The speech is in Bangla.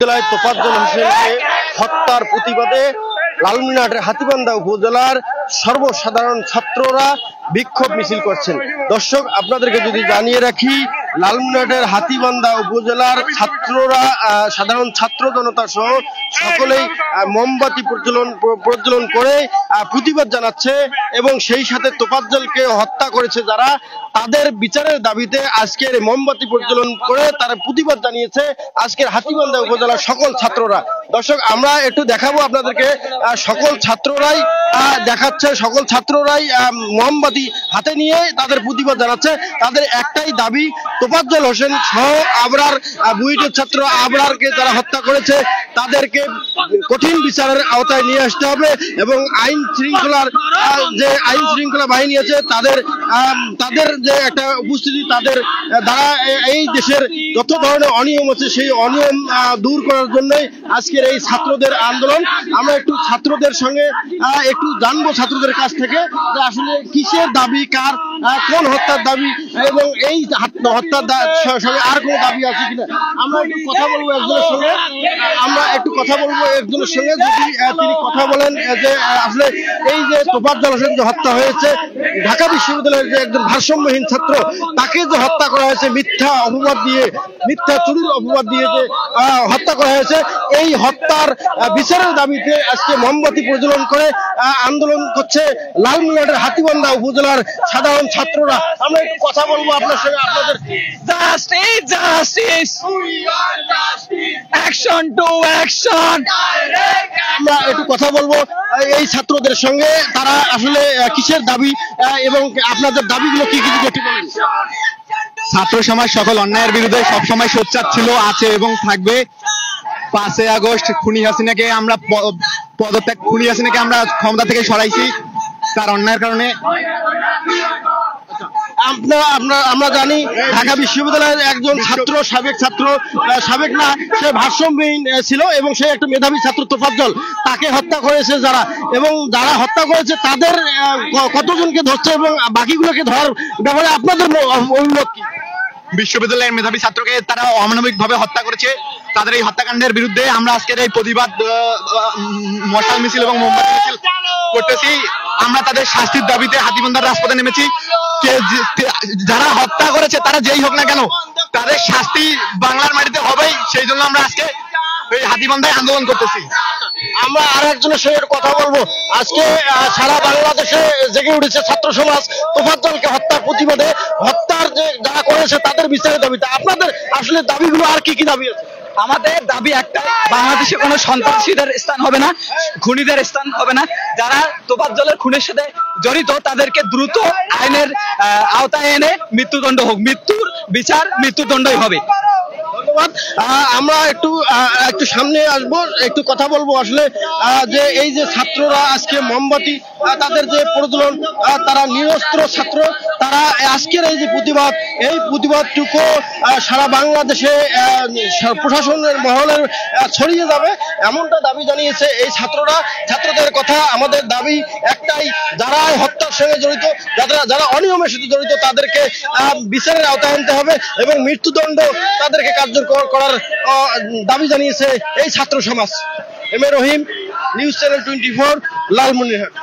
জেলায় তোফাজ্জল হোসেনকে হত্যার প্রতিবাদে লালমনিরহাটের হাতীবান্ধা উপজেলার সর্বসাধারণ ছাত্ররা বিক্ষোভ মিছিল করছেন। দর্শক, আপনাদেরকে যদি জানিয়ে রাখি, লালমনিরহাটের হাতীবান্ধা উপজেলার ছাত্ররা, সাধারণ ছাত্র জনতা সহ সকলেই মোমবাতি প্রজ্বলন করে প্রতিবাদ জানাচ্ছে এবং সেই সাথে তোফাজ্জলকে হত্যা করেছে যারা, তাদের বিচারের দাবিতে আজকের মোমবাতি প্রজ্বলন করে তারা প্রতিবাদ জানিয়েছে আজকের হাতীবান্ধা উপজেলার সকল ছাত্ররা। দর্শক, আমরা একটু দেখাবো আপনাদেরকে, সকল ছাত্ররাই দেখাচ্ছে, সকল ছাত্ররাই মোমবাতি হাতে নিয়ে তাদের প্রতিবাদ জানাচ্ছে। তাদের একটাই দাবি, তোফাজ্জল হোসেন সহ আবরার, বুয়েটের ছাত্র আবরারকে যারা হত্যা করেছে তাদেরকে কঠিন বিচারের আওতায় নিয়ে আসতে হবে এবং আইন শৃঙ্খলা বাহিনী আছে তাদের যে একটা উপস্থিতি, তাদের দ্বারা এই দেশের যত ধরনের অনিয়ম আছে সেই অনিয়ম দূর করার জন্যই আজকের এই ছাত্রদের আন্দোলন। আমরা একটু ছাত্রদের সঙ্গে একটু জানবো, ছাত্রদের কাছ থেকে, যে আসলে কিসের দাবি, কার কোন হত্যার দাবি এবং এই হত্যার সঙ্গে আর কোনো দাবি আছে কিনা আমরা একটু কথা বলবো একজনের সঙ্গে। যদি তিনি কথা বলেন যে আসলে এই যে তোফাজ্জল হোসেন যে হত্যা হয়েছে, ঢাকা বিশ্ববিদ্যালয়ের যে একজন ভারসাম্যহীন ছাত্র, তাকে যে হত্যা করা হয়েছে মিথ্যা চুরির অপবাদ দিয়ে যে হত্যা করা হয়েছে, এই হত্যার বিচারের দাবিতে আজকে মোমবাতি প্রজ্বলন করে আন্দোলন করছে লালমনিরহাটের হাতীবান্ধা উপজেলার সাধারণ ছাত্ররা। আমরা একটু কথা বলবো আপনার সঙ্গে। আপনাদের আমরা একটু কথা বলবো এই ছাত্রদের সঙ্গে, তারা আসলে কিসের দাবি এবং আপনাদের দাবিগুলো কি কি করতে পারেন। ছাত্র সমাজ সকল অন্যায়ের বিরুদ্ধে সবসময় সোচ্চার ছিল, আছে এবং থাকবে। 5 আগস্ট খুনি হাসিনাকে আমরা ক্ষমতা থেকে সরাইছি তার অন্যায়ের কারণে। আমরা জানি ঢাকা বিশ্ববিদ্যালয়ের একজন ছাত্র, সাবেক না, সে ভারসাম্যহীন ছিল এবং সে একটা মেধাবী ছাত্র তোফাজ্জল, তাকে হত্যা করেছে যারা, এবং যারা হত্যা করেছে তাদের কতজনকে ধরছে এবং বাকিগুলোকে ধরার ব্যাপারে আপনাদের অভিমত কি? বিশ্ববিদ্যালয়ের মেধাবী ছাত্রকে তারা অমানবিক ভাবে হত্যা করেছে। তাদের এই হত্যাকাণ্ডের বিরুদ্ধে আমরা আজকের এই প্রতিবাদ মশাল মিছিল এবং মোমবাতি মিছিল করতেছি। আমরা তাদের শাস্তির দাবিতে হাতীবান্ধার রাজপথে নেমেছি। যারা হত্যা করেছে তারা যেই হোক না কেন, তাদের শাস্তি বাংলার মাটিতে হবেই। সেই জন্য আমরা আজকে এই হাতীবান্ধায় আন্দোলন করতেছি। আমরা আর একজনের সঙ্গে কথা বলবো। আজকে সারা বাংলাদেশে জেগে উঠেছে ছাত্র সমাজ তোফাজ্জলকে হত্যার প্রতিবাদে। হত্যার যে যারা করেছে তাদের বিচারের দাবিতে আপনাদের আসলে দাবিগুলো আর কি কি দাবি আছে? আমাদের দাবি একটাই, বাংলাদেশে কোনো সন্ত্রাসীদের স্থান হবে না, খুনিদের স্থান হবে না। যারা তোফাজ্জলের খুনের সাথে জড়িত তাদেরকে দ্রুত আইনের আওতায় এনে মৃত্যুদণ্ড হোক, মৃত্যুর বিচার মৃত্যুদণ্ডই হবে। ধন্যবাদ। আমরা একটু সামনে আসবো, একটু কথা বলবো আসলে যে এই যে ছাত্ররা আজকে মোমবাতি তাদের যে প্রজ্বলন, তারা নিরস্ত্র ছাত্র, তারা আজকের এই যে প্রতিবাদ, এই প্রতিবাদটুকু সারা বাংলাদেশে প্রশাসনের মহলের ছড়িয়ে যাবে এমনটা দাবি জানিয়েছে এই ছাত্ররা। ছাত্রদের কথা, আমাদের দাবি একটাই, যারা হত্যার সঙ্গে জড়িত, যারা অনিয়মের সাথে জড়িত, তাদেরকে বিচারের আওতায় আনতে হবে এবং মৃত্যুদণ্ড তাদেরকে কার্যকর করার দাবি জানিয়েছে এই ছাত্র সমাজ। M A Rahim, news channel 24, Lalmonirhat.